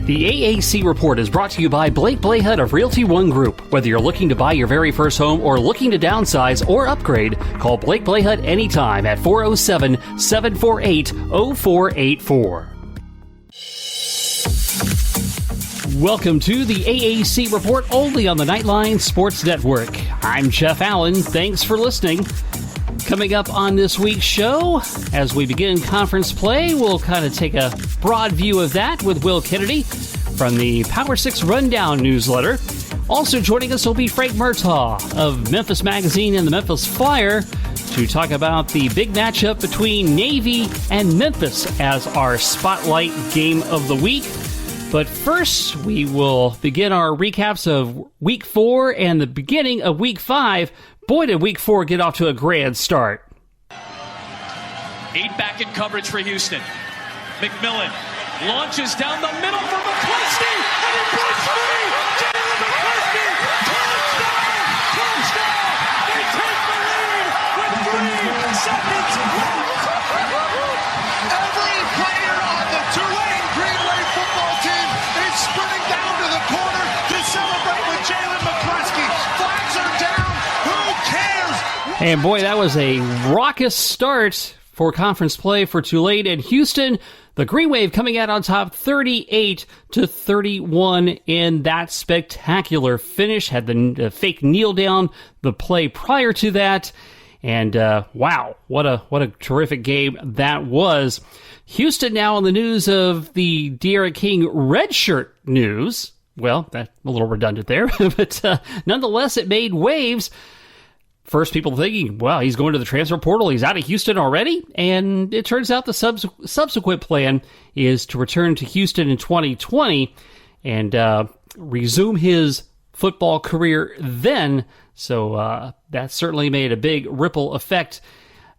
The AAC Report is brought to you by Blahut of Realty One Group. Whether you're looking to buy your very first home or looking to downsize or upgrade, call Blahut anytime at 407-748-0484. Welcome to the AAC Report, only on the Knightline Sports Network. I'm Jeff Allen. Thanks for listening. Coming up on this week's show, as we begin conference play, we'll kind of take a broad view of that with Will Kennedy from the Power6 Rundown newsletter. Also joining us will be Frank Murtaugh of Memphis Magazine and the Memphis Flyer to talk about the big matchup between Navy and Memphis as our spotlight game of the week. But first, we will begin our recaps of Week 4 and the beginning of Week 5. Boy, did Week 4 get off to a grand start. 8 back in coverage for Houston. McMillan launches down the middle for McCluskey, and he breaks free! Jalen McCluskey! Touchdown! They take the lead with 3 seconds left! Every player on the Tulane Greenway football team is sprinting down to the corner to celebrate with Jalen McCluskey. Flags are down. Who cares? And boy, that was a raucous start for conference play for Tulane and Houston. The Green Wave coming out on top 38-31 in that spectacular finish. Had the fake kneel down the play prior to that. And wow, what a terrific game that was. Houston now on the news of the De'Ara King redshirt news. Well, that's a little redundant there, but nonetheless, it made waves. First, people thinking, wow, he's going to the transfer portal. He's out of Houston already. And it turns out the subsequent plan is to return to Houston in 2020 and resume his football career then. So that certainly made a big ripple effect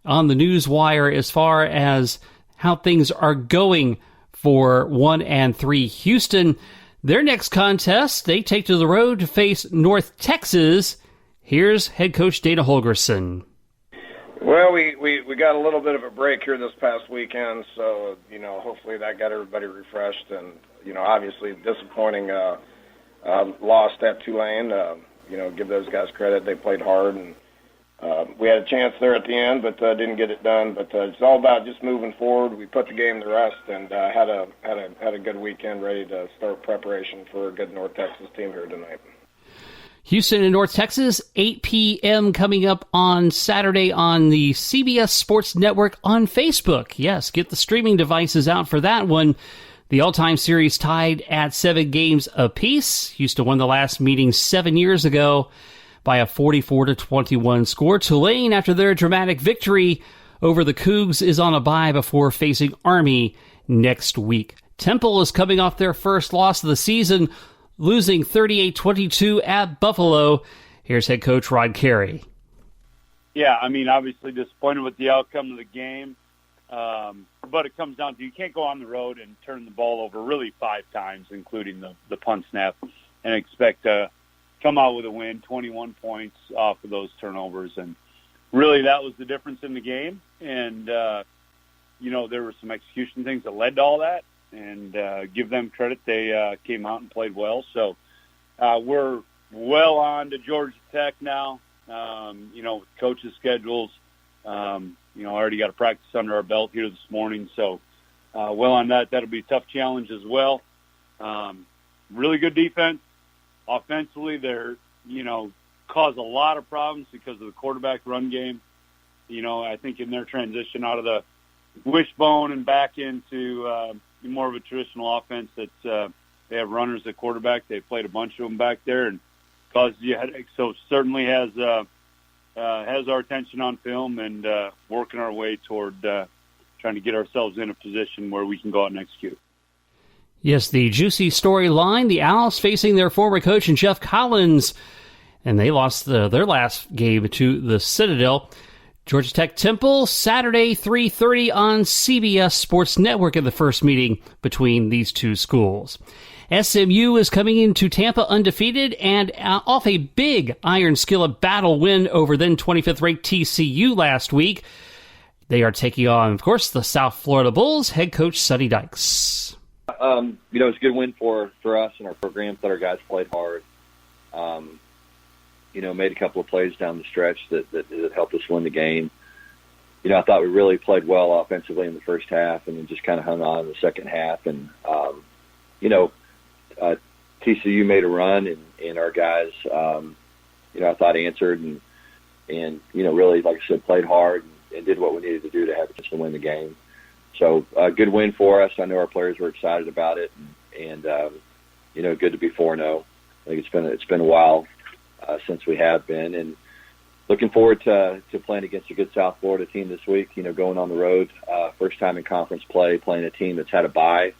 on the news wire as far as how things are going for 1 and 3 Houston. Their next contest, they take to the road to face North Texas. Here's head coach Dana Holgerson. Well, we got a little bit of a break here this past weekend, so, hopefully that got everybody refreshed. And, obviously disappointing loss at Tulane. Give those guys credit. They played hard, and we had a chance there at the end, but didn't get it done. But it's all about just moving forward. We put the game to rest and had a good weekend, ready to start preparation for a good North Texas team here tonight. Houston and North Texas, 8 p.m. coming up on Saturday on the CBS Sports Network on Facebook. Yes, get the streaming devices out for that one. The all-time series tied at 7 games apiece. Houston won the last meeting 7 years ago by a 44-21 score. Tulane, after their dramatic victory over the Cougs, is on a bye before facing Army next week. Temple is coming off their first loss of the season, losing 38-22 at Buffalo. Here's head coach Rod Carey. Yeah, obviously disappointed with the outcome of the game. But it comes down to you can't go on the road and turn the ball over really 5 times, including the punt snap, and expect to come out with a win, 21 points off of those turnovers. And really that was the difference in the game. And, there were some execution things that led to all that. And give them credit, they came out and played well. So we're well on to Georgia Tech now. With coaches' schedules, already got a practice under our belt here this morning. So well on that. That'll be a tough challenge as well. Really good defense. Offensively, they're, cause a lot of problems because of the quarterback run game. I think in their transition out of the wishbone and back into more of a traditional offense that they have runners at quarterback. They played a bunch of them back there and caused you headaches. So certainly has our attention on film and working our way toward trying to get ourselves in a position where we can go out and execute. Yes, the juicy storyline, the Owls facing their former coach and Jeff Collins, and they lost their last game to the Citadel. Georgia Tech Temple, Saturday, 3:30 on CBS Sports Network in the first meeting between these two schools. SMU is coming into Tampa undefeated and off a big Iron Skillet battle win over then 25th-ranked TCU last week. They are taking on, of course, the South Florida Bulls, head coach Sonny Dykes. It's a good win for us and our program. Thought our guys played hard. Made a couple of plays down the stretch that helped us win the game. I thought we really played well offensively in the first half and then just kind of hung on in the second half. And, TCU made a run and our guys, I thought answered and really, like I said, played hard and did what we needed to do to have a chance to win the game. So a good win for us. I know our players were excited about it and good to be 4-0. I think it's been a while since we have been, and looking forward to playing against a good South Florida team this week, going on the road, first time in conference play, playing a team that's had a bye.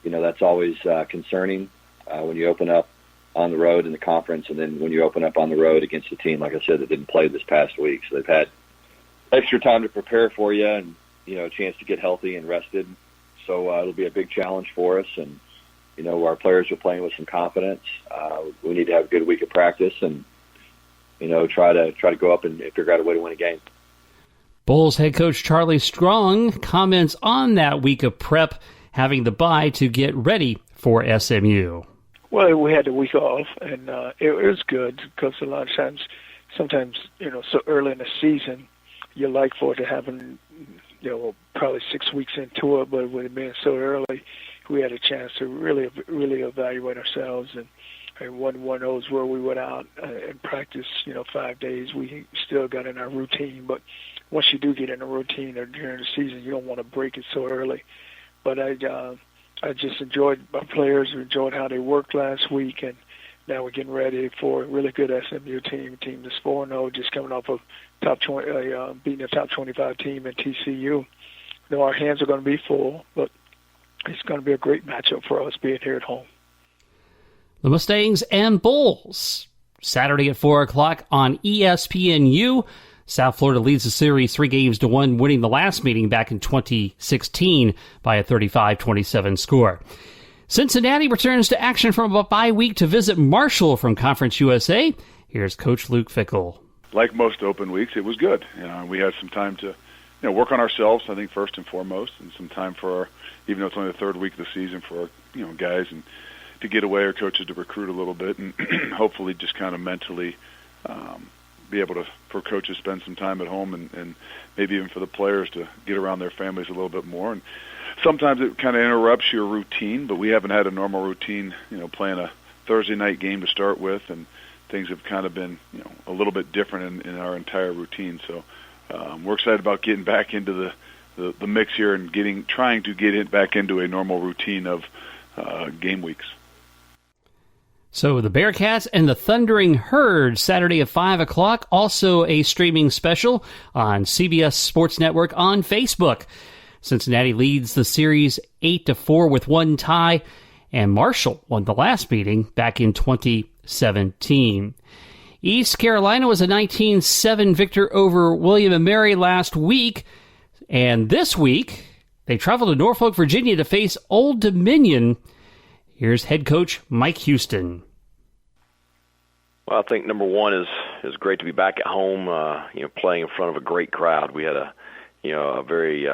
That's always concerning when you open up on the road in the conference, and then when you open up on the road against a team, like I said, that didn't play this past week. So they've had extra time to prepare for you and, a chance to get healthy and rested. So it'll be a big challenge for us, and, our players are playing with some confidence. We need to have a good week of practice and, try to go up and figure out a way to win a game. Bulls head coach Charlie Strong comments on that week of prep, having the bye to get ready for SMU. Well, we had the week off, and it was good because a lot of times, sometimes, so early in the season, you like for it to happen, probably 6 weeks into it, but with it being so early, we had a chance to really evaluate ourselves. And one knows where we went out and practice, 5 days. We still got in our routine, but once you do get in a routine or during the season, you don't want to break it so early. But I just enjoyed our players, enjoyed how they worked last week, and now we're getting ready for a really good SMU team that's 4-0, just coming off of beating a top 25 team in TCU. Our hands are going to be full, but it's going to be a great matchup for us being here at home. The Mustangs and Bulls, Saturday at 4 o'clock on ESPNU. South Florida leads the series 3-1, winning the last meeting back in 2016 by a 35-27 score. Cincinnati returns to action from a bye week to visit Marshall from Conference USA. Here's Coach Luke Fickell. Like most open weeks, it was good. We had some time to work on ourselves, I think, first and foremost, and some time for even though it's only the third week of the season, for our guys and to get away, our coaches to recruit a little bit, and hopefully just kind of mentally be able for coaches to spend some time at home and maybe even for the players to get around their families a little bit more. And sometimes it kind of interrupts your routine, but we haven't had a normal routine, playing a Thursday night game to start with, and things have kind of been, a little bit different in our entire routine. So we're excited about getting back into the mix here and trying to get it back into a normal routine of game weeks. So the Bearcats and the Thundering Herd, Saturday at 5 o'clock. Also a streaming special on CBS Sports Network on Facebook. Cincinnati leads the series 8-4 with one tie, and Marshall won the last meeting back in 2017. East Carolina was a 19-7 victor over William & Mary last week, and this week they traveled to Norfolk, Virginia to face Old Dominion. Here's head coach Mike Houston. Well, I think number one is great to be back at home, playing in front of a great crowd. We had a very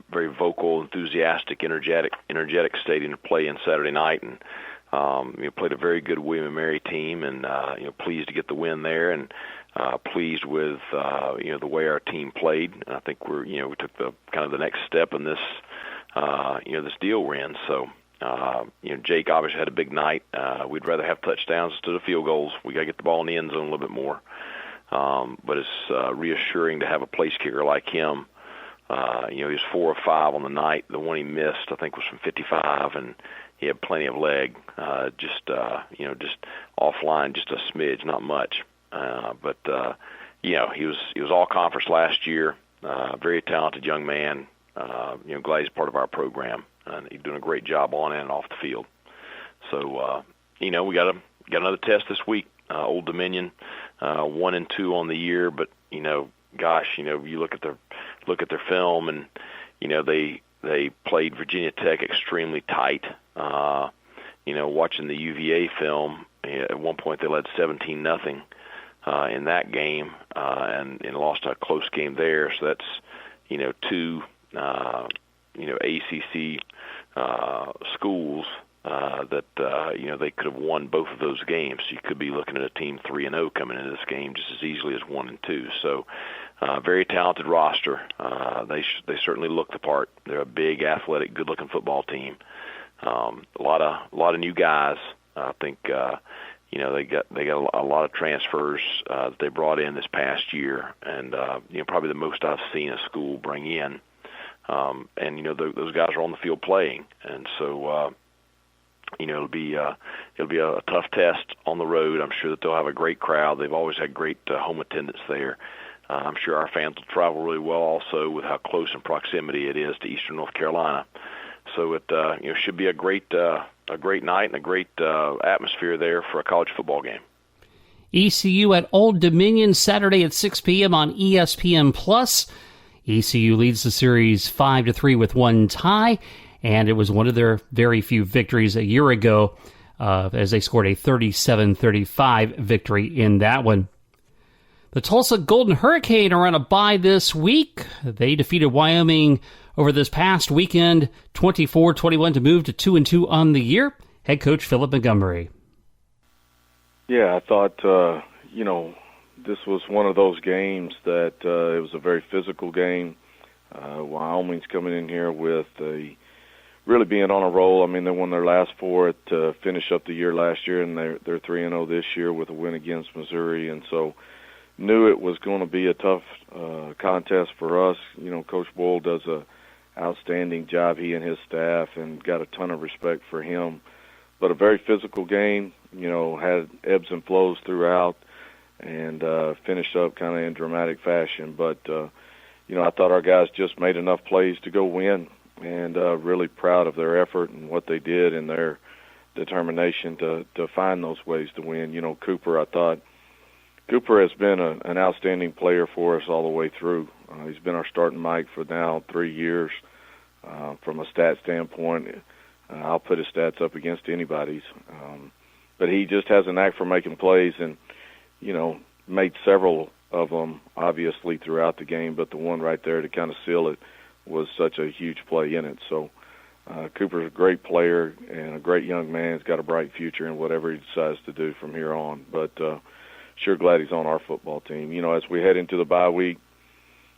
very vocal, enthusiastic, energetic stadium to play in Saturday night, and played a very good William & Mary team, and pleased to get the win there, and pleased with the way our team played. And I think we took the kind of the next step in this this deal we're in. So Jake obviously had a big night. We'd rather have touchdowns instead of field goals. We got to get the ball in the end zone a little bit more. But it's reassuring to have a place kicker like him. He was 4 of 5 on the night. The one he missed, I think, was from 55, and he had plenty of leg. Just offline, just a smidge, not much. But he was all conference last year. Very talented young man. Glad he's part of our program, and he's doing a great job on and off the field. So we got another test this week. Old Dominion, 1-2 on the year, but you look at their film, and they played Virginia Tech extremely tight. Watching the UVA film, at one point they led 17-0 in that game, and lost a close game there. So that's two ACC schools that they could have won both of those games. You could be looking at a team 3-0 coming into this game just as easily as 1-2. So, very talented roster. They certainly look the part. They're a big, athletic, good-looking football team. A lot of new guys. I think they got a lot of transfers that they brought in this past year, and probably the most I've seen a school bring in. And those guys are on the field playing, and so it'll be a tough test on the road. I'm sure that they'll have a great crowd. They've always had great home attendance there. I'm sure our fans will travel really well also with how close in proximity it is to Eastern North Carolina. So it should be a great night and a great atmosphere there for a college football game. ECU at Old Dominion Saturday at 6 p.m. on ESPN+. ECU leads the series 5-3 with one tie, and it was one of their very few victories a year ago as they scored a 37-35 victory in that one. The Tulsa Golden Hurricane are on a bye this week. They defeated Wyoming over this past weekend, 24-21 to move to 2-2 on the year. Head coach Philip Montgomery. Yeah, I thought, this was one of those games that it was a very physical game. Wyoming's coming in here with really being on a roll. I mean, they won their last four to finish up the year last year, and they're 3-0 this year with a win against Missouri, and so knew it was going to be a tough contest for us. Coach Boyle does a outstanding job, he and his staff, and got a ton of respect for him. But a very physical game, had ebbs and flows throughout, and finished up kind of in dramatic fashion. But, I thought our guys just made enough plays to go win, and really proud of their effort and what they did and their determination to find those ways to win. Cooper has been an outstanding player for us all the way through. He's been our starting Mike for now 3 years. From a stat standpoint, I'll put his stats up against anybody's. But he just has a knack for making plays and, made several of them, obviously, throughout the game. But the one right there to kind of seal it was such a huge play in it. So Cooper's a great player and a great young man. He's got a bright future in whatever he decides to do from here on. But sure glad he's on our football team. As we head into the bye week,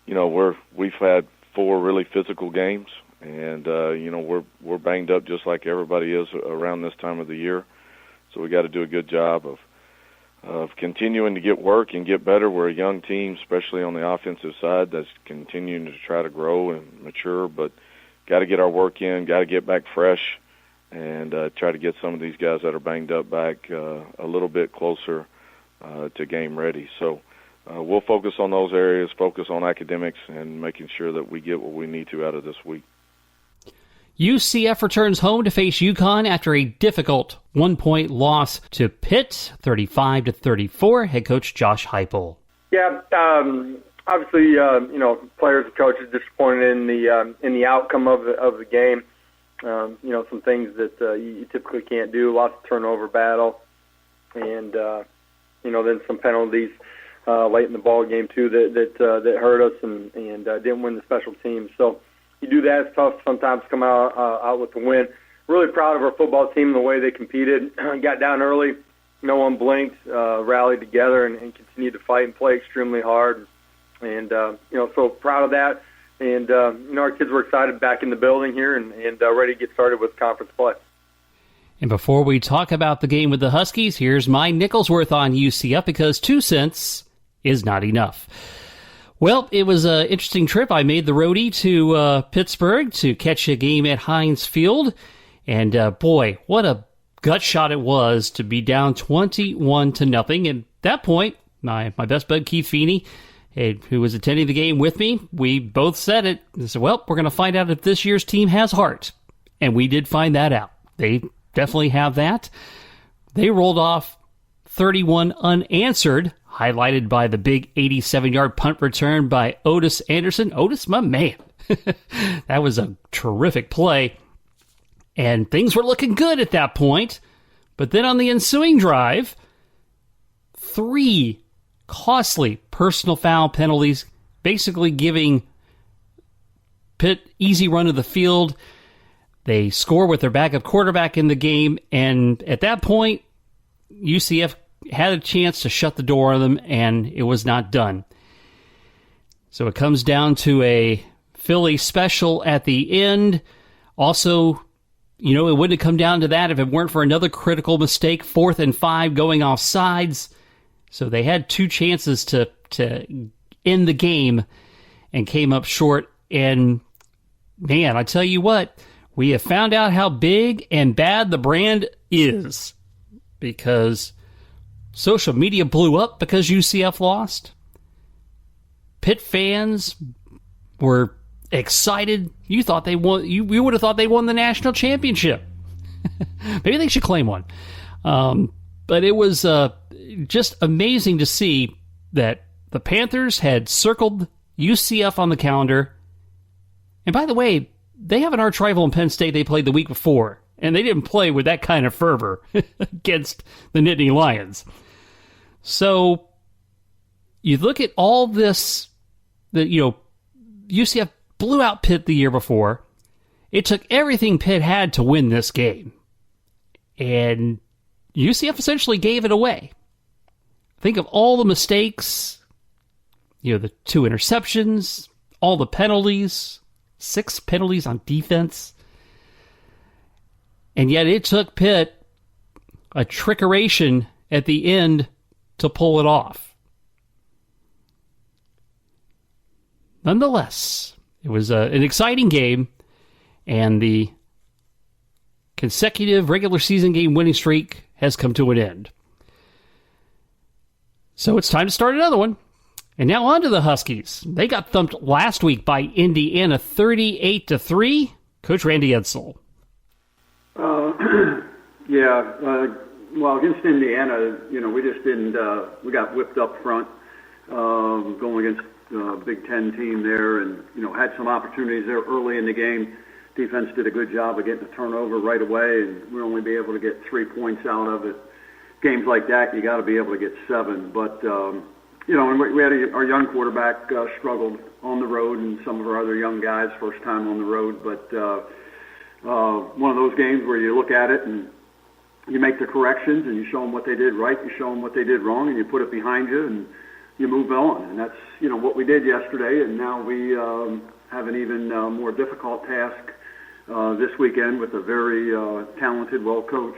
we've had 4 really physical games, and we're banged up just like everybody is around this time of the year. So we got to do a good job of continuing to get work and get better. We're a young team, especially on the offensive side, that's continuing to try to grow and mature, but got to get our work in, got to get back fresh, and try to get some of these guys that are banged up back a little bit closer to game ready. So we'll focus on those areas, focus on academics, and making sure that we get what we need to out of this week. UCF returns home to face UConn after a difficult 1-point loss to Pitt, 35-34. Head coach Josh Heupel. Yeah, obviously, players and coaches disappointed in the outcome of the game. Some things that you typically can't do. Lots of turnover battle, and then some penalties late in the ball game too that hurt us and didn't win the special teams. So you do that. It's tough sometimes to come out with the win. Really proud of our football team and the way they competed. Got down early, no one blinked, rallied together and continued to fight and play extremely hard. And so proud of that. And our kids were excited back in the building here and ready to get started with conference play. And before we talk about the game with the Huskies, here's my nickel's worth on UCF, because 2 cents is not enough. Well, it was an interesting trip. I made the roadie to Pittsburgh to catch a game at Heinz Field. And boy, what a gut shot it was to be down 21-0. At that point, my best bud, Keith Feeney, who was attending the game with me, we both said it. I said, well, we're going to find out if this year's team has heart. And we did find that out. They definitely have that. They rolled off 31 unanswered, highlighted by the big 87-yard punt return by Otis Anderson. Otis, my man. That was a terrific play. And things were looking good at that point. But then on the ensuing drive, 3 costly personal foul penalties, basically giving Pitt easy run of the field. They score with their backup quarterback in the game, and at that point, UCF had a chance to shut the door on them, and it was not done. So it comes down to a Philly special at the end. Also, it wouldn't have come down to that if it weren't for another critical mistake, 4th and 5 going off sides. So they had 2 chances to end the game and came up short. And, man, I tell you what, we have found out how big and bad the brand is, because social media blew up because UCF lost. Pitt fans were excited. You thought they won. You would have thought they won the national championship. Maybe they should claim one. But it was just amazing to see that the Panthers had circled UCF on the calendar. And by the way, they have an arch rival in Penn State they played the week before, and they didn't play with that kind of fervor against the Nittany Lions. So you look at all this, UCF blew out Pitt the year before. It took everything Pitt had to win this game. And UCF essentially gave it away. Think of all the mistakes, the 2 interceptions, all the penalties, 6 penalties on defense. And yet it took Pitt a trickeration at the end to pull it off. Nonetheless, it was an exciting game, and the consecutive regular season game winning streak has come to an end. So it's time to start another one. And now on to the Huskies. They got thumped last week by Indiana 38-3. Coach Randy Edsall. Well, against Indiana, we just didn't, we got whipped up front, going against a Big Ten team there, and, had some opportunities there early in the game. Defense did a good job of getting a turnover right away, and we'll only be able to get 3 points out of it. Games like that, you got to be able to get 7. But, and we had our young quarterback struggled on the road, and some of our other young guys, first time on the road. But one of those games where you look at it and you make the corrections and you show them what they did right, you show them what they did wrong, and you put it behind you and you move on. And that's, what we did yesterday. And now we have an even more difficult task this weekend with a very talented, well-coached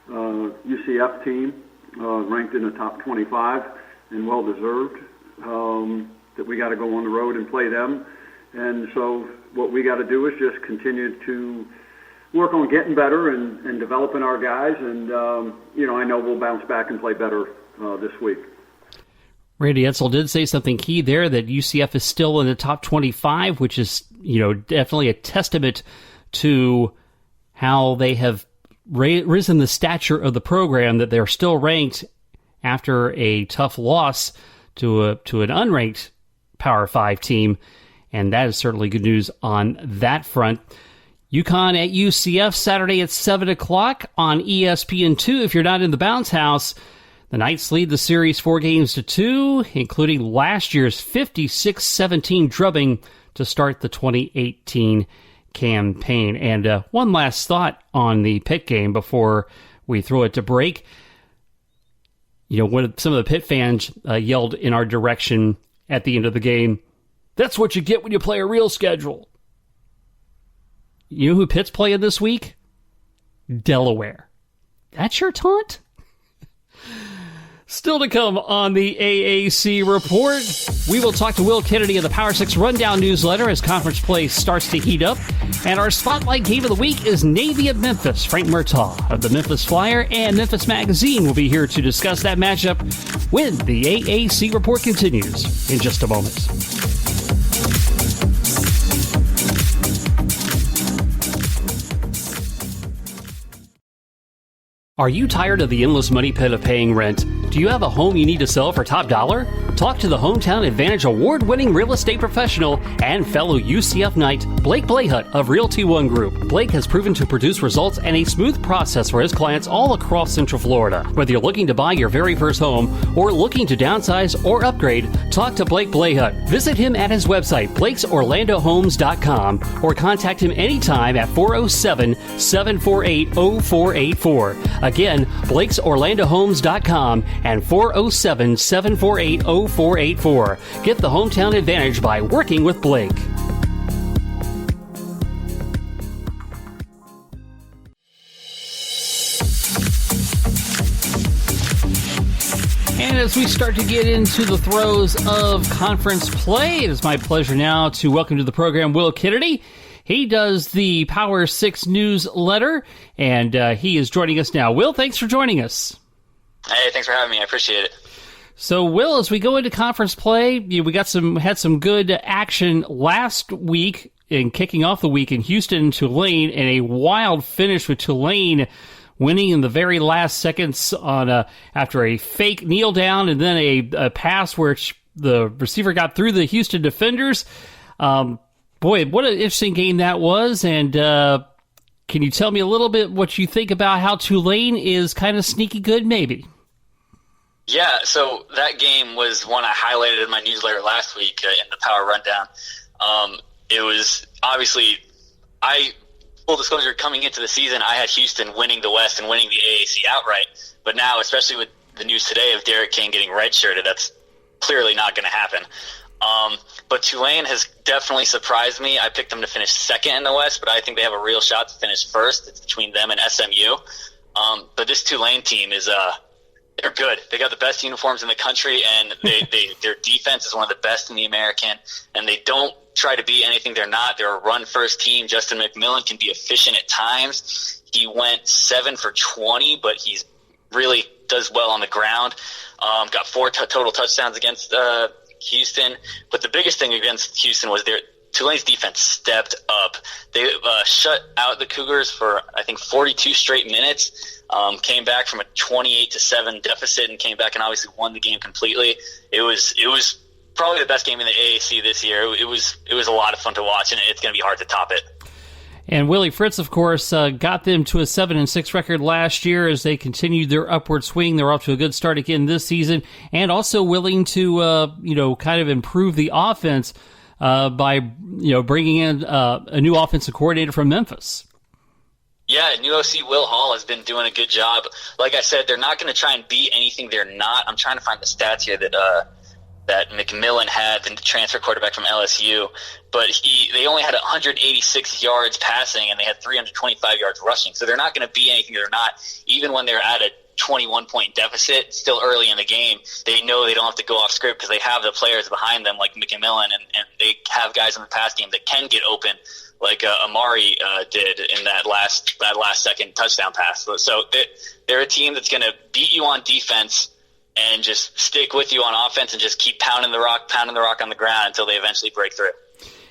UCF team, ranked in the top 25 and well-deserved, that we got to go on the road and play them. And so what we got to do is just continue to work on getting better and developing our guys. And, I know we'll bounce back and play better this week. Randy Edsall did say something key there, that UCF is still in the top 25, which is, definitely a testament to how they have risen the stature of the program, that they're still ranked after a tough loss to an unranked Power 5 team. And that is certainly good news on that front. UConn at UCF Saturday at 7 o'clock on ESPN2. If you're not in the bounce house, the Knights lead the series 4-2, including last year's 56-17 drubbing to start the 2018 campaign. And one last thought on the Pitt game before we throw it to break. When some of the Pitt fans yelled in our direction at the end of the game, "That's what you get when you play a real schedule." You know who Pitt's playing this week? Delaware. That's your taunt? Still to come on the AAC Report, we will talk to Will Kennedy of the Power6 Rundown newsletter as conference play starts to heat up. And our spotlight game of the week is Navy-Memphis. Frank Murtaugh of the Memphis Flyer and Memphis Magazine will be here to discuss that matchup when the AAC Report continues in just a moment. Are you tired of the endless money pit of paying rent? Do you have a home you need to sell for top dollar? Talk to the Hometown Advantage award-winning real estate professional and fellow UCF Knight, Blake Blahut of Realty One Group. Blake has proven to produce results and a smooth process for his clients all across Central Florida. Whether you're looking to buy your very first home or looking to downsize or upgrade, talk to Blake Blahut. Visit him at his website, blakesorlandohomes.com, or contact him anytime at 407-748-0484. Again, blakesorlandohomes.com and 407-748-0484. Get the hometown advantage by working with Blake. And as we start to get into the throes of conference play, it is my pleasure now to welcome to the program Will Kennedy. He does the Power6 newsletter, and he is joining us now. Will, thanks for joining us. Hey, thanks for having me. I appreciate it. So, Will, as we go into conference play, we had some good action last week in kicking off the week in Houston and Tulane, and a wild finish with Tulane winning in the very last seconds on after a fake kneel down and then a pass where the receiver got through the Houston defenders. Boy, what an interesting game that was, and can you tell me a little bit what you think about how Tulane is kind of sneaky good, maybe? Yeah, so that game was one I highlighted in my newsletter last week in the Power Rundown. It was obviously, full disclosure, coming into the season, I had Houston winning the West and winning the AAC outright. But now, especially with the news today of Derek King getting redshirted, that's clearly not going to happen. But Tulane has definitely surprised me. I picked them to finish second in the West, but I think they have a real shot to finish first. It's between them and SMU. But this Tulane team is they're good. They got the best uniforms in the country, and their defense is one of the best in the American, and they don't try to be anything they're not. They're a run-first team. Justin McMillan can be efficient at times. He went 7 for 20, but he's really does well on the ground. Got 4 total touchdowns against Houston. But the biggest thing against Houston was Tulane's defense stepped up. They shut out the Cougars for, I think, 42 straight minutes. Came back from a 28-7 deficit and came back and obviously won the game completely. It was probably the best game in the AAC this year. It was a lot of fun to watch, and it's going to be hard to top it. And Willie Fritz, of course, got them to a 7-6 record last year as they continued their upward swing. They're off to a good start again this season, and also willing to kind of improve the offense by bringing in a new offensive coordinator from Memphis. Yeah, new OC Will Hall has been doing a good job. Like I said, they're not going to try and be anything they're not. I'm trying to find the stats here that McMillan had, the transfer quarterback from LSU, but they only had 186 yards passing and they had 325 yards rushing. So they're not going to be anything they're not, even when they're at a 21-point deficit, still early in the game. They know they don't have to go off script because they have the players behind them like McMillan, and they have guys in the pass game that can get open, like Amari did in that last second touchdown pass. So they're a team that's going to beat you on defense and just stick with you on offense and just keep pounding the rock on the ground until they eventually break through.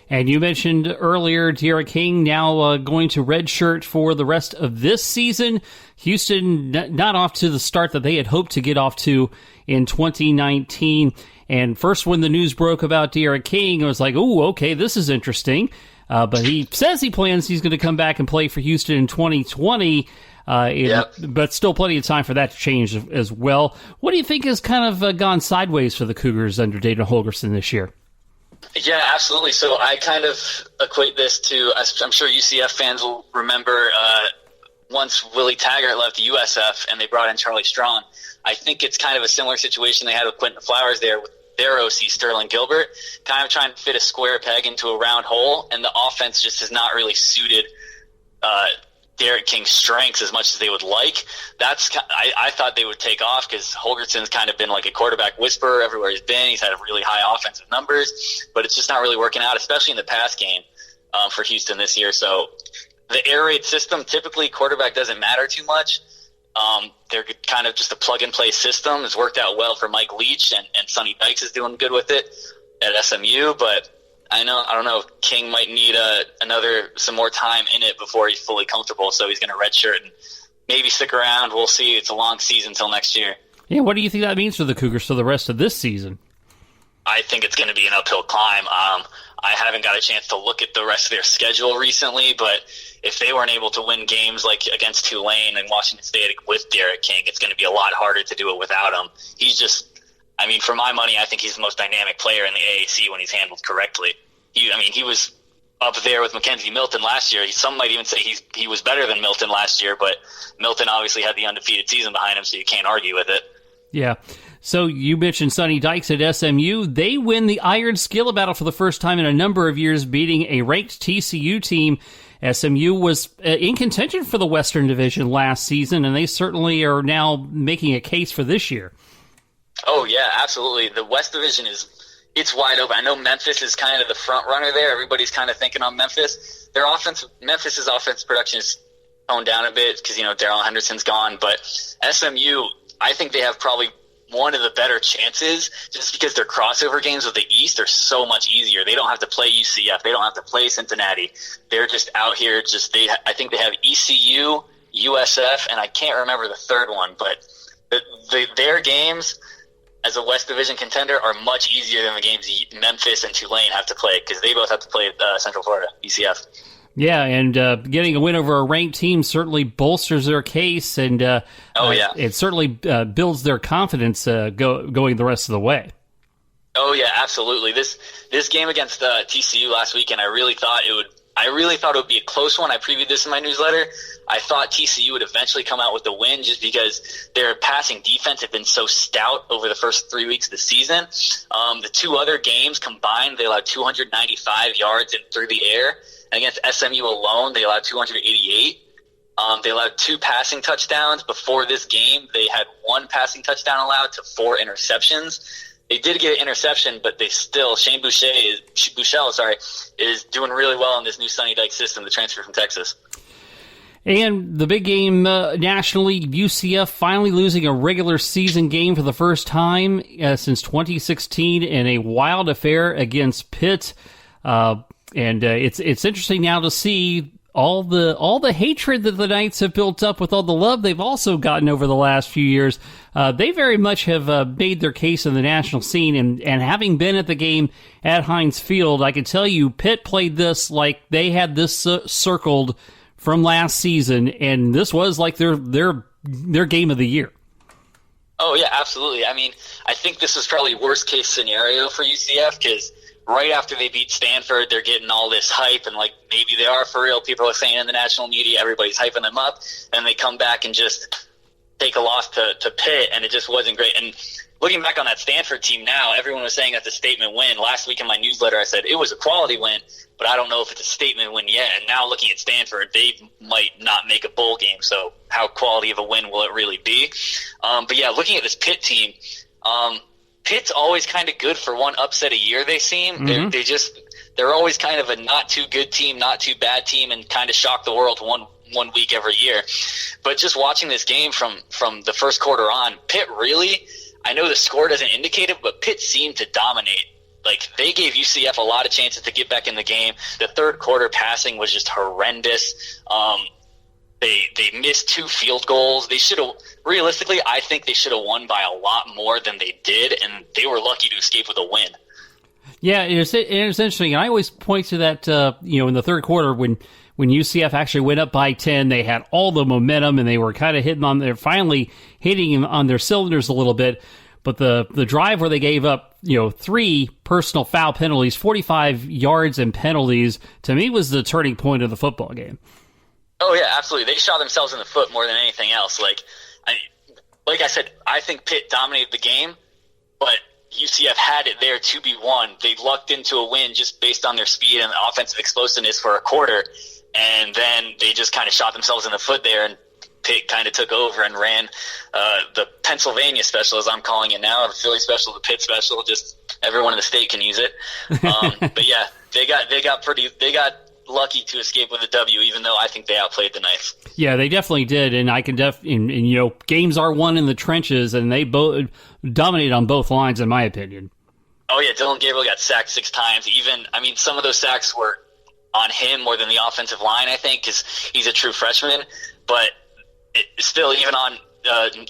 And you mentioned earlier Derek King now going to redshirt for the rest of this season. Houston not off to the start that they had hoped to get off to in 2019. And first when the news broke about Derek King, it was like, oh, okay, this is interesting. But he says he's going to come back and play for Houston in 2020. But still plenty of time for that to change as well. What do you think has kind of gone sideways for the Cougars under Dana Holgorsen this year? Yeah, absolutely. So I kind of equate this to, I'm sure UCF fans will remember once Willie Taggart left the USF and they brought in Charlie Strong. I think it's kind of a similar situation they had with Quentin Flowers there with their OC, Sterling Gilbert, kind of trying to fit a square peg into a round hole, and the offense just has not really suited Derek King's strengths as much as they would like. I thought they would take off because Holgerson's kind of been like a quarterback whisperer everywhere he's been. He's had really high offensive numbers, but it's just not really working out, especially in the pass game for Houston this year. So the air raid system, typically quarterback doesn't matter too much. They're kind of just a plug-and-play system. It's worked out well for Mike Leach, and Sonny Dykes is doing good with it at SMU, but I don't know. King might need some more time in it before he's fully comfortable, so he's going to redshirt and maybe stick around. We'll see. It's a long season until next year. Yeah, what do you think that means for the Cougars for the rest of this season? I think it's going to be an uphill climb. I haven't got a chance to look at the rest of their schedule recently, but if they weren't able to win games like against Tulane and Washington State with Derek King, it's going to be a lot harder to do it without him. He's just, I mean, for my money, I think he's the most dynamic player in the AAC when he's handled correctly. He was up there with Mackenzie Milton last year. Some might even say he was better than Milton last year, but Milton obviously had the undefeated season behind him, so you can't argue with it. Yeah. So you mentioned Sonny Dykes at SMU. They win the Iron Skillet Battle for the first time in a number of years, beating a ranked TCU team. SMU was in contention for the Western Division last season, and they certainly are now making a case for this year. Oh, yeah, absolutely. The West Division it's wide open. I know Memphis is kind of the front runner there. Everybody's kind of thinking on Memphis. Memphis's offense production is toned down a bit because, Darrell Henderson's gone. But SMU, I think they have probably one of the better chances just because their crossover games with the East are so much easier. They don't have to play UCF. They don't have to play Cincinnati. They're just out here. I think they have ECU, USF, and I can't remember the third one. But their games as a West Division contender are much easier than the games Memphis and Tulane have to play because they both have to play Central Florida, UCF. Yeah, and getting a win over a ranked team certainly bolsters their case, and it certainly builds their confidence going the rest of the way. Oh yeah, absolutely. This game against TCU last weekend, I really thought it would be a close one. I previewed this in my newsletter. I thought TCU would eventually come out with the win just because their passing defense had been so stout over the first 3 weeks of the season. The two other games combined, they allowed 295 yards through the air. And against SMU alone, they allowed 288. They allowed 2 passing touchdowns. Before this game, they had 1 passing touchdown allowed to 4 interceptions. They did get an interception, but they still, Shane Buechele is doing really well in this new Sonny Dykes system, the transfer from Texas. And the big game nationally, UCF finally losing a regular season game for the first time since 2016 in a wild affair against Pitt. And it's interesting now to see all the hatred that the Knights have built up with all the love they've also gotten over the last few years. They very much have made their case in the national scene, and having been at the game at Heinz Field, I can tell you Pitt played this like they had this circled from last season, and this was like their game of the year. Oh yeah, absolutely. I mean, I think this is probably worst case scenario for UCF because right after they beat Stanford, they're getting all this hype, and like maybe they are for real. People are saying in the national media, everybody's hyping them up, and they come back and just take a loss to Pitt, and it just wasn't great. And looking back on that Stanford team now, everyone was saying that's a statement win. Last week in my newsletter, I said it was a quality win, but I don't know if it's a statement win yet. And now looking at Stanford, they might not make a bowl game, so how quality of a win will it really be? But yeah, looking at this Pitt team, Pitt's always kind of good for one upset a year, they seem. Mm-hmm. They're always kind of a not too good team, not too bad team, and kind of shock the world one week every year. But just watching this game from the first quarter on, Pitt really, I know the score doesn't indicate it, but Pitt seemed to dominate. Like, they gave UCF a lot of chances to get back in the game. The third quarter passing was just horrendous. They missed 2 field goals. They should have, realistically, I think they should have won by a lot more than they did, and they were lucky to escape with a win. Yeah, it's interesting. And I always point to that, in the third quarter when UCF actually went up by 10, they had all the momentum, and they were kind of finally hitting on their cylinders a little bit. But the drive where they gave up, 3 personal foul penalties, 45 yards and penalties, to me was the turning point of the football game. Oh, yeah, absolutely. They shot themselves in the foot more than anything else. Like I said, I think Pitt dominated the game, but UCF had it there to be won. They lucked into a win just based on their speed and offensive explosiveness for a quarter, and then they just kind of shot themselves in the foot there, and Pitt kind of took over and ran the Pennsylvania special, as I'm calling it now, the Philly special, the Pitt special. Just everyone in the state can use it. But yeah, they got lucky to escape with a W, even though I think they outplayed the Knights. Yeah, they definitely did, and I can games are won in the trenches, and they both dominate on both lines, in my opinion. Oh yeah, Dylan Gabriel got sacked 6 times. Some of those sacks were on him more than the offensive line, I think, because he's a true freshman. But still, even on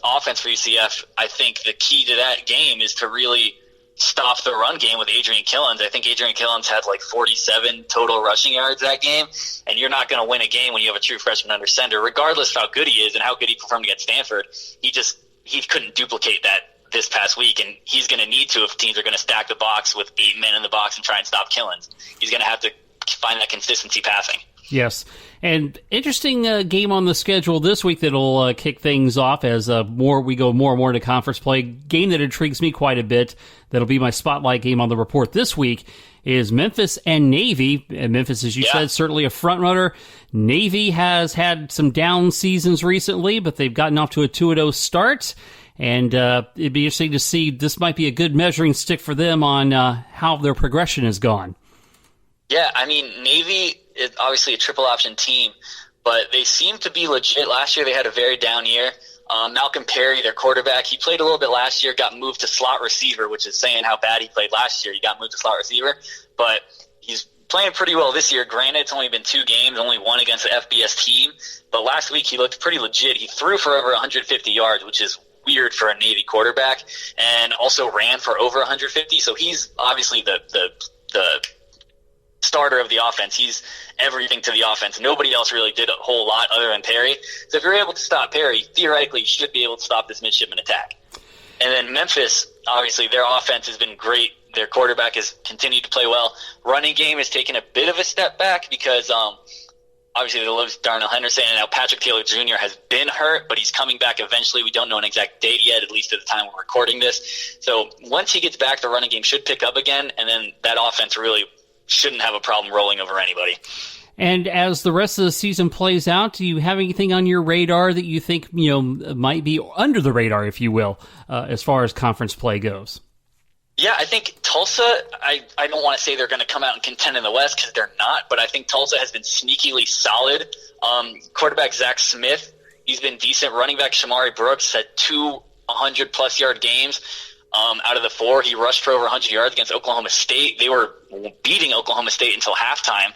offense for UCF, I think the key to that game is to really stop the run game with Adrian Killens. I think Adrian Killens had like 47 total rushing yards that game, and you're not going to win a game when you have a true freshman under center, regardless of how good he is and how good he performed against Stanford. He couldn't duplicate that this past week, and he's going to need to if teams are going to stack the box with 8 men in the box and try and stop Killens. He's going to have to find that consistency passing. Yes, and interesting game on the schedule this week that'll kick things off as we go more and more into conference play. Game that intrigues me quite a bit, that'll be my spotlight game on the report this week, is Memphis and Navy. And Memphis, as you said, certainly a front runner. Navy has had some down seasons recently, but they've gotten off to a 2-0 start. And it'd be interesting to see. This might be a good measuring stick for them on how their progression has gone. Yeah, I mean, Navy is obviously a triple option team, but they seem to be legit. Last year they had a very down year. Malcolm Perry, their quarterback, he played a little bit last year, got moved to slot receiver, which is saying how bad he played last year. He got moved to slot receiver, but he's playing pretty well this year. Granted, it's only been 2 games, only one against the FBS team, but last week he looked pretty legit. He threw for over 150 yards, which is weird for a Navy quarterback, and also ran for over 150. So he's obviously the starter of the offense. He's everything to the offense. Nobody else really did a whole lot other than Perry. So if you're able to stop Perry, theoretically you should be able to stop this midshipman attack. And then Memphis, obviously their offense has been great. Their quarterback has continued to play well. Running game has taken a bit of a step back because obviously they lose Darnell Henderson, and now Patrick Taylor Jr. has been hurt, but he's coming back eventually. We don't know an exact date yet, at least at the time we're recording this. So once he gets back, the running game should pick up again, and then that offense really shouldn't have a problem rolling over anybody. And as the rest of the season plays out, do you have anything on your radar that you think might be under the radar, if you will, as far as conference play goes? Yeah, I think Tulsa, I don't want to say they're going to come out and contend in the West because they're not, but I think Tulsa has been sneakily solid. Quarterback Zach Smith, he's been decent. Running back Shamari Brooks had 2 100-plus yard games. Out of the 4, he rushed for over 100 yards against Oklahoma State. They were beating Oklahoma State until halftime.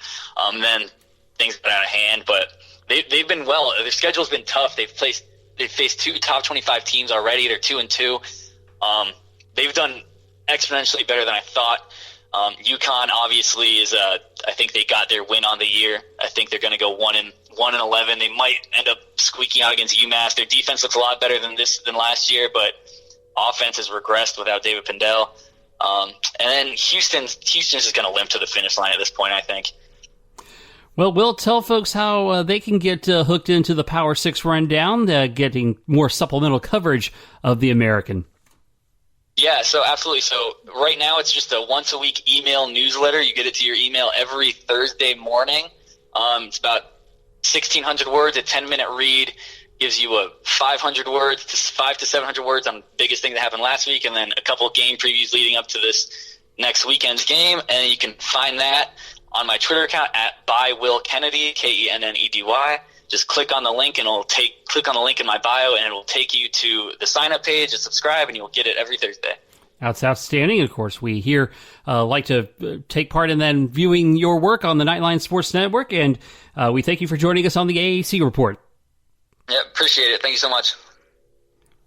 Then things got out of hand, but they've been well. Their schedule's been tough. They've faced 2 top 25 teams already. They're 2-2. They've done exponentially better than I thought. UConn obviously is I think they got their win on the year. I think they're going to go 1-11. They might end up squeaking out against UMass. Their defense looks a lot better than last year, but offense has regressed without David Pindell. And then Houston's just going to limp to the finish line at this point, I think. Well, Will, tell folks how they can get hooked into the Power 6 Rundown, getting more supplemental coverage of the American. Yeah, so absolutely. So right now it's just a once-a-week email newsletter. You get it to your email every Thursday morning. It's about 1,600 words, a 10-minute read. Gives you a 500 words to 500 to 700 words on the biggest thing that happened last week, and then a couple of game previews leading up to this next weekend's game. And you can find that on my Twitter account at @ByWillKennedy, Kennedy. Just click on the link, and click on the link in my bio, and it will take you to the sign-up page and subscribe, and you'll get it every Thursday. That's outstanding. Of course, we here like to take part in then viewing your work on the Knightline Sports Network, and we thank you for joining us on the AAC Report. Yeah, appreciate it. Thank you so much.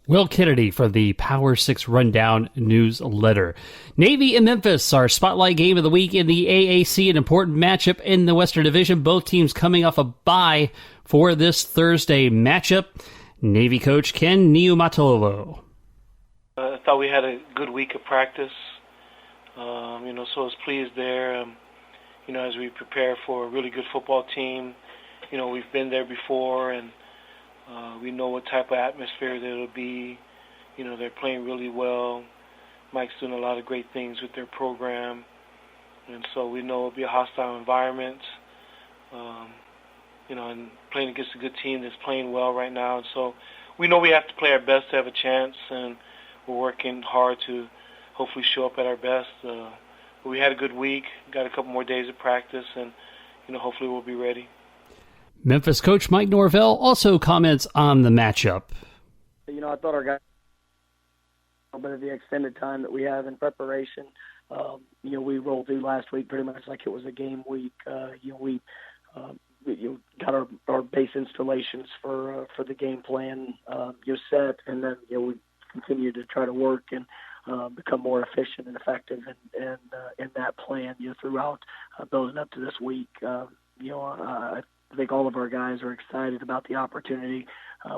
Will Kennedy for the Power 6 Rundown newsletter. Navy and Memphis, our spotlight game of the week in the AAC, an important matchup in the Western Division. Both teams coming off a bye for this Thursday matchup. Navy coach Ken Niumatolo. I thought we had a good week of practice. So I was pleased there. As we prepare for a really good football team, we've been there before, and we know what type of atmosphere there will be. They're playing really well. Mike's doing a lot of great things with their program. And so we know it'll be a hostile environment. And playing against a good team that's playing well right now. And so we know we have to play our best to have a chance, and we're working hard to hopefully show up at our best. But we had a good week, got a couple more days of practice, and hopefully we'll be ready. Memphis coach Mike Norvell also comments on the matchup. I thought our guys a little bit of the extended time that we have in preparation. We rolled through last week pretty much like it was a game week. We got our base installations for the game plan set, and then we continue to try to work. And become more efficient and effective in that plan, throughout building up to this week. I think all of our guys are excited about the opportunity.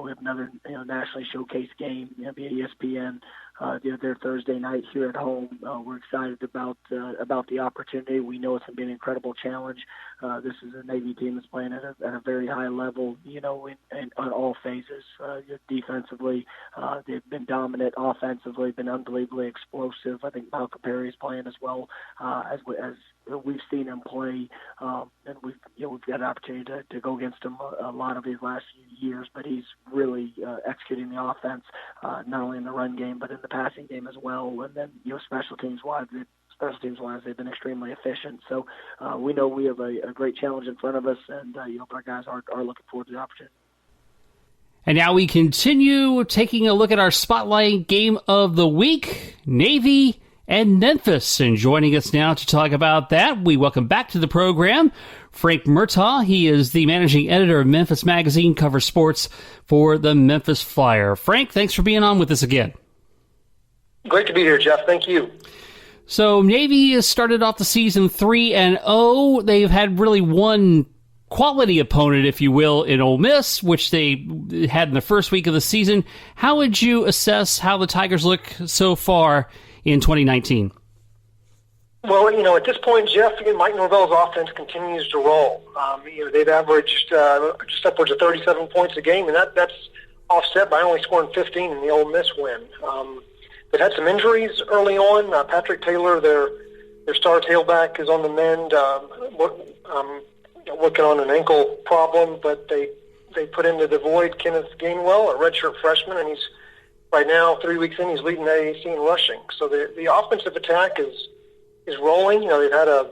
We have another nationally showcased game via ESPN their Thursday night here at home. We're excited about the opportunity. We know it's going to be an incredible challenge. This is a Navy team that's playing at a very high level, in on all phases. Defensively, they've been dominant. Offensively, been unbelievably explosive. I think Malcolm Perry is playing as well as we've seen him play, and we've got an opportunity to go against him a lot of these last few years. But he's really executing the offense, not only in the run game but in the passing game as well. And then special teams wise, they've been extremely efficient. So we know we have a great challenge in front of us, and our guys are looking forward to the opportunity. And now we continue taking a look at our spotlight game of the week, Navy and Memphis. And joining us now to talk about that, we welcome back to the program Frank Murtaugh. He is the managing editor of Memphis Magazine, covers sports for the Memphis Flyer. Frank, thanks for being on with us again. Great to be here, Jeff. Thank you. So Navy has started off the season 3-0. They've had really one quality opponent, if you will, in Ole Miss, which they had in the first week of the season. How would you assess how the Tigers look so far in 2019? Well, at this point, Jeff, Mike Norvell's offense continues to roll. They've averaged just upwards of 37 points a game, and that's offset by only scoring 15 in the Ole Miss win. They've had some injuries early on. Patrick Taylor, their star tailback, is on the mend, working on an ankle problem, but they put into the void Kenneth Gainwell, a redshirt freshman, and he's right now 3 weeks in. He's leading the AAC in rushing. So the offensive attack is rolling. They've had a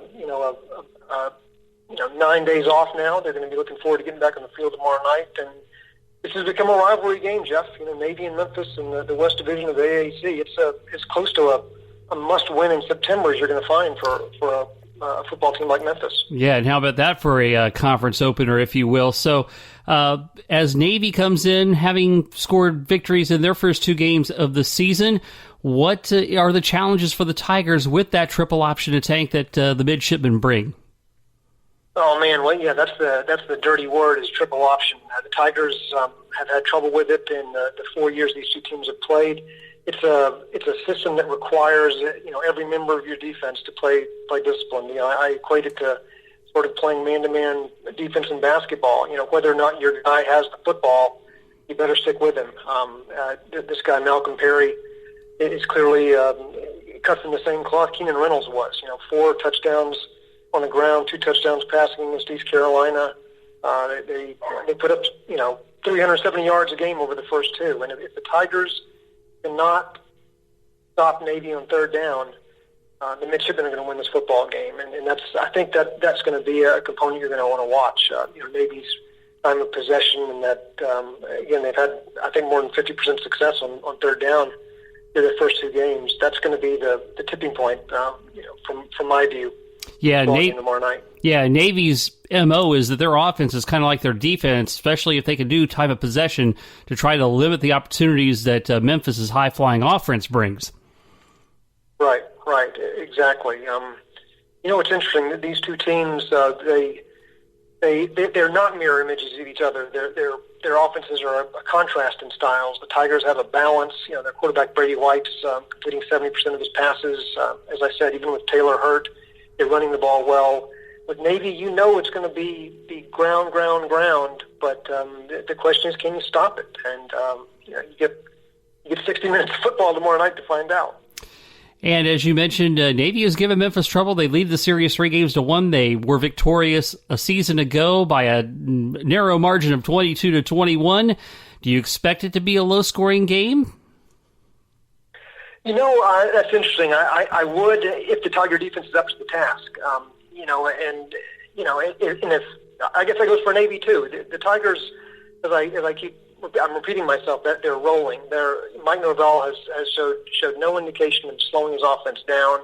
9 days off now. They're going to be looking forward to getting back on the field tomorrow night, and this has become a rivalry game, Jeff. Navy and Memphis in the West Division of the AAC. It's close to a must-win in September as you're going to find for a football team like Memphis. Yeah, and how about that for a conference opener, if you will? So as Navy comes in, having scored victories in their first 2 games of the season, what are the challenges for the Tigers with that triple option tank that the midshipmen bring? Oh man, well yeah, that's the dirty word is triple option. The Tigers have had trouble with it in the 4 years these two teams have played. It's a system that requires every member of your defense to play discipline. I equate it to sort of playing man-to-man defense in basketball. Whether or not your guy has the football, you better stick with him. This guy Malcolm Perry is clearly cut from the same cloth Keenan Reynolds was. 4 touchdowns on the ground, 2 touchdowns passing against East Carolina. They put up 370 yards a game over the first 2. And if the Tigers cannot stop Navy on third down, the midshipmen are going to win this football game. And I think that's going to be a component you're going to want to watch. Navy's time of possession, and that again they've had I think more than 50% success on third down in their first 2 games. That's going to be the tipping point, from my view. Yeah, tomorrow night. Yeah, Navy's MO is that their offense is kind of like their defense, especially if they can do time of possession to try to limit the opportunities that Memphis's high-flying offense brings. Right, exactly. It's interesting that these two teams they're not mirror images of each other. Their offenses are a contrast in styles. The Tigers have a balance. Their quarterback Brady White's completing 70% of his passes. As I said, even with Taylor hurt, they're running the ball well. With Navy, it's going to be ground. But the question is, can you stop it? And you get 60 minutes of football tomorrow night to find out. And as you mentioned, Navy has given Memphis trouble. They lead the series 3-1. They were victorious a season ago by a narrow margin of 22-21. Do you expect it to be a low-scoring game? That's interesting. I would if the Tiger defense is up to the task. And if I guess that goes for Navy too. The Tigers, I'm repeating myself, that they're rolling. Mike Norvell has showed no indication of slowing his offense down.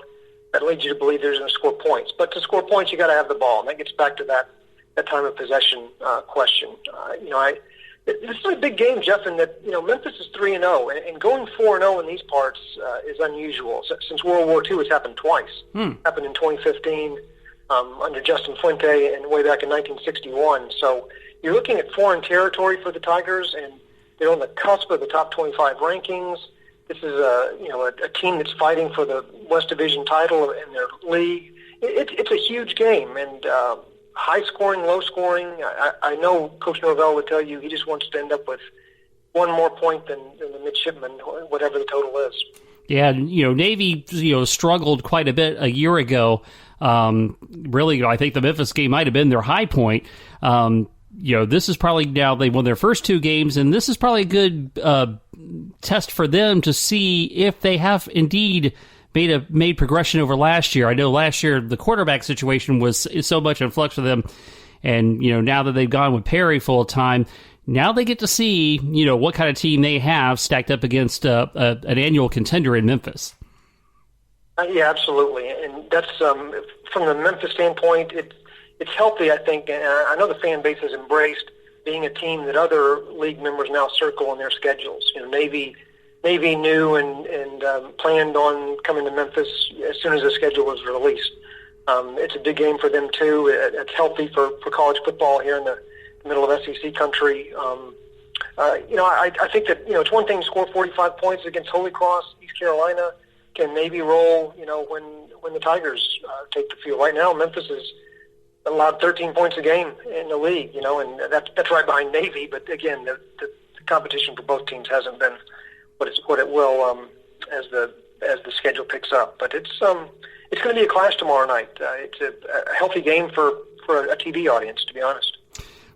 That leads you to believe they're going to score points. But to score points, you got to have the ball, and that gets back to that time of possession question. This is a big game, Jeff, in that Memphis is 3-0, and going 4-0 in these parts is unusual. Since World War II, it's happened twice. Happened in 2015 under Justin Fuente, and way back in 1961. So you're looking at foreign territory for the Tigers, and they're on the cusp of the top 25 rankings. This is a team that's fighting for the West Division title in their league. It's a huge game, and high scoring, low scoring. I know Coach Norvell would tell you he just wants to end up with one more point than the midshipmen, whatever the total is. Yeah, Navy struggled quite a bit a year ago. Really, I think the Memphis game might have been their high point. This is probably now they won their first two games, and this is probably a good test for them to see if they have indeed made progression over last year. I know last year the quarterback situation is so much in flux for them, and now that they've gone with Perry full time, now they get to see what kind of team they have stacked up against an annual contender in Memphis. Yeah, absolutely, and that's from the Memphis standpoint. It's healthy, I think, and I know the fan base has embraced being a team that other league members now circle in their schedules. Navy knew and planned on coming to Memphis as soon as the schedule was released. It's a big game for them, too. It's healthy for college football here in the middle of SEC country. I think that, it's one thing to score 45 points against Holy Cross, East Carolina. Can Navy roll, when the Tigers take the field? Right now, Memphis is allowed 13 points a game in the league, and that's right behind Navy. But, again, the competition for both teams hasn't been what it will as the schedule picks up. But it's going to be a clash tomorrow night. It's a healthy game for a TV audience, to be honest.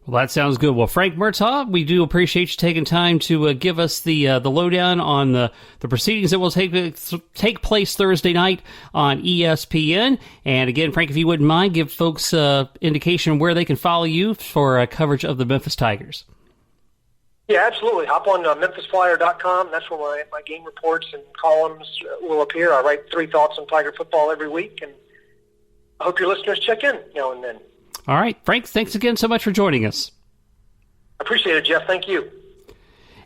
Well, that sounds good. Well, Frank Murtaugh, we do appreciate you taking time to give us the lowdown on the proceedings that will take place Thursday night on ESPN. And again, Frank, if you wouldn't mind, give folks indication where they can follow you for coverage of the Memphis Tigers. Yeah, absolutely. Hop on MemphisFlyer.com. That's where my game reports and columns will appear. I write 3 thoughts on Tiger football every week, and I hope your listeners check in now and then. All right, Frank, thanks again so much for joining us. I appreciate it, Jeff. Thank you.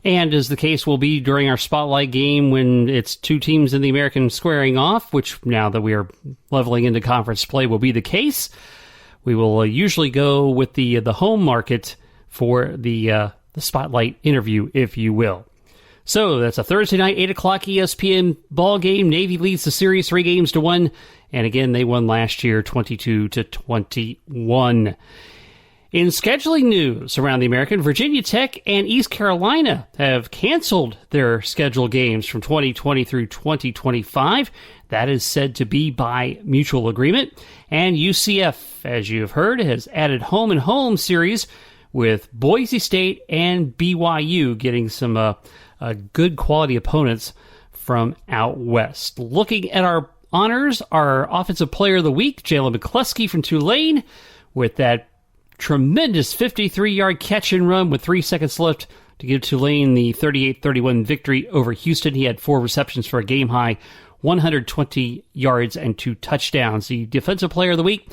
And as the case will be during our spotlight game when it's two teams in the American squaring off, which now that we are leveling into conference play will be the case, we will usually go with the home market for the spotlight interview, if you will. So that's a Thursday night, 8 o'clock ESPN ball game. Navy leads the series 3-1. And again, they won last year 22-21. In scheduling news around the American, Virginia Tech and East Carolina have canceled their scheduled games from 2020 through 2025. That is said to be by mutual agreement. And UCF, as you have heard, has added home and home series with Boise State and BYU getting some good quality opponents from out west. Looking at our honors, our Offensive Player of the Week, Jalen McCluskey from Tulane, with that tremendous 53-yard catch and run with 3 seconds left to give Tulane the 38-31 victory over Houston. He had 4 receptions for a game-high 120 yards and 2 touchdowns. The Defensive Player of the Week,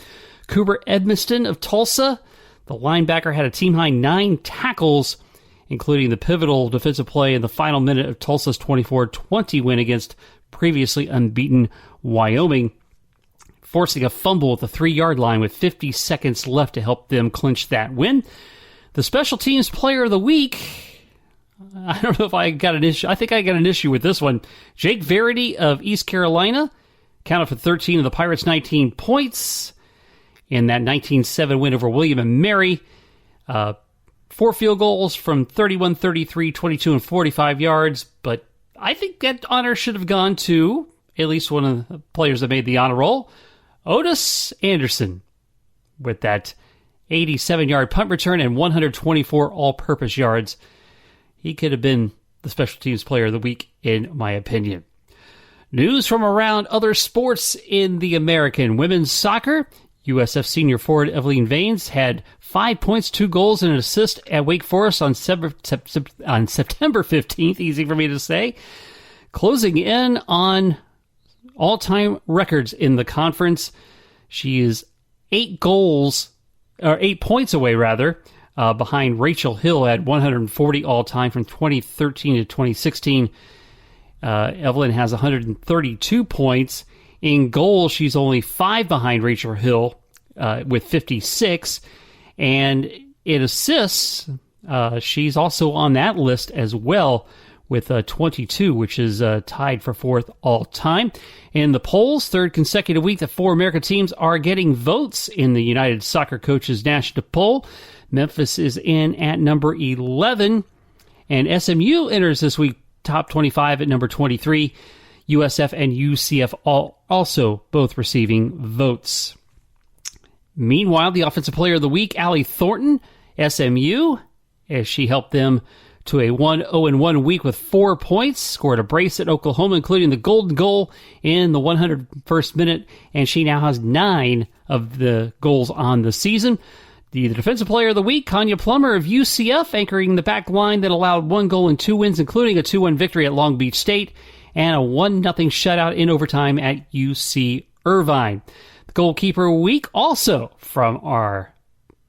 Cooper Edmiston of Tulsa. The linebacker had a team-high 9 tackles, including the pivotal defensive play in the final minute of Tulsa's 24-20 win against previously unbeaten Wyoming, forcing a fumble at the 3-yard line with 50 seconds left to help them clinch that win. The Special Teams Player of the Week, I don't know if I got an issue. I think I got an issue with this one. Jake Verity of East Carolina counted for 13 of the Pirates' 19 points in that 19-7 win over William and Mary. 4 field goals from 31, 33, 22, and 45 yards, but I think that honor should have gone to at least one of the players that made the honor roll, Otis Anderson, with that 87-yard punt return and 124 all-purpose yards. He could have been the Special Teams Player of the Week, in my opinion. News from around other sports in the American. Women's soccer, USF senior forward Evelyn Vaines had 5 points, 2 goals, and an assist at Wake Forest on September 15th, easy for me to say, closing in on all-time records in the conference. She is 8 points away, behind Rachel Hill at 140 all-time from 2013 to 2016. Evelyn has 132 points. In goal, she's only 5 behind Rachel Hill with 56. And in assists, she's also on that list as well with 22, which is tied for 4th all-time. In the polls, 3rd consecutive week that 4 American teams are getting votes in the United Soccer Coaches National Poll. Memphis is in at number 11, and SMU enters this week top 25 at number 23. USF and UCF also both receiving votes. Meanwhile, the Offensive Player of the Week, Allie Thornton, SMU, as she helped them to a 1-0-1 week with 4 points, scored a brace at Oklahoma, including the golden goal in the 101st minute, and she now has 9 of the goals on the season. The Defensive Player of the Week, Kanya Plummer of UCF, anchoring the back line that allowed 1 goal and 2 wins, including a 2-1 victory at Long Beach State and a 1-0 shutout in overtime at UC Irvine. The Goalkeeper of the Week, also from our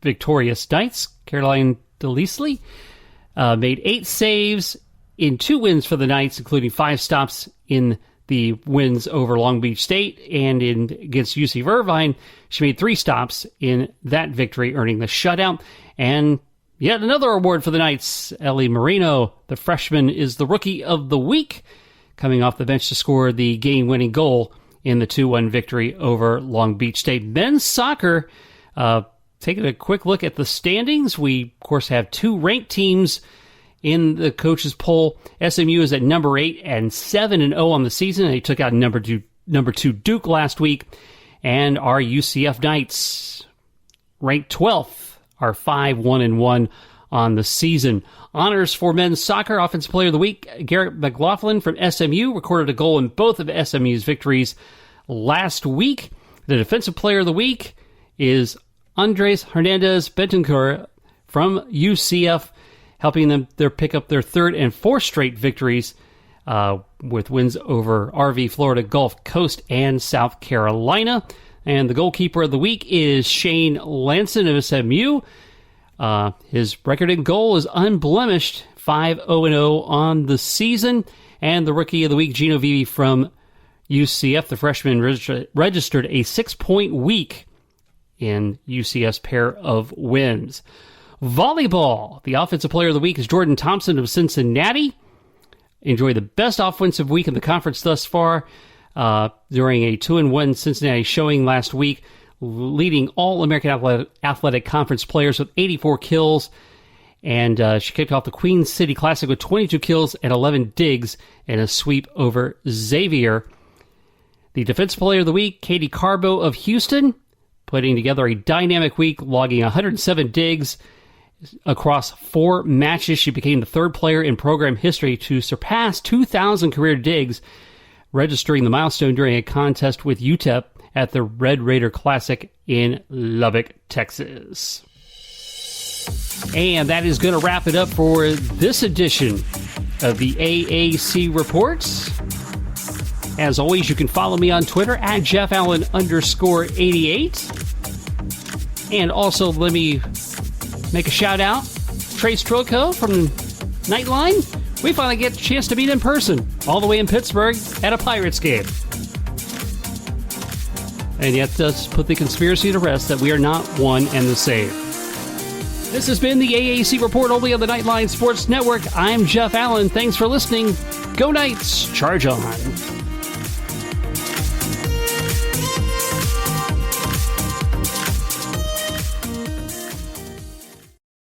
victorious Knights, Caroline DeLeasley, made 8 saves in 2 wins for the Knights, including 5 stops in the wins over Long Beach State, and against UC Irvine, she made 3 stops in that victory, earning the shutout. And yet another award for the Knights. Ellie Marino, the freshman, is the Rookie of the Week, coming off the bench to score the game-winning goal in the 2-1 victory over Long Beach State. Men's soccer, taking a quick look at the standings, we, of course, have 2 ranked teams in the coaches poll. SMU is at number 8 and 7-0 on the season. They took out number 2 Duke last week. And our UCF Knights, ranked 12th, are 5-1-1 on the season. Honors for men's soccer, Offensive Player of the Week, Garrett McLaughlin from SMU recorded a goal in both of SMU's victories last week. The Defensive Player of the Week is Andres Hernandez Bentancur from UCF, helping them pick up their 3rd and 4th straight victories with wins over RV, Florida, Gulf Coast, and South Carolina. And the Goalkeeper of the Week is Shane Lanson of SMU. His record in goal is unblemished, 5-0-0 on the season. And the Rookie of the Week, Gino Vivi from UCF. The freshman registered a 6-point week in UCF's pair of wins. Volleyball. The Offensive Player of the Week is Jordan Thompson of Cincinnati. Enjoyed the best offensive week in the conference thus far during a 2-1 Cincinnati showing last week, leading all American Athletic Conference players with 84 kills. And she kicked off the Queen City Classic with 22 kills and 11 digs in a sweep over Xavier. The Defensive Player of the Week, Katie Carbo of Houston, putting together a dynamic week, logging 107 digs across 4 matches. She became the 3rd player in program history to surpass 2,000 career digs, registering the milestone during a contest with UTEP at the Red Raider Classic in Lubbock, Texas. And that is going to wrap it up for this edition of the AAC Reports. As always, you can follow me on Twitter at JeffAllen_88. And also, let me make a shout out. Trace Trilco from Knightline. We finally get a chance to meet in person, all the way in Pittsburgh at a Pirates game. And yet, does put the conspiracy to rest that we are not one and the same. This has been the AAC Report, only on the Knightline Sports Network. I'm Jeff Allen. Thanks for listening. Go Knights. Charge on.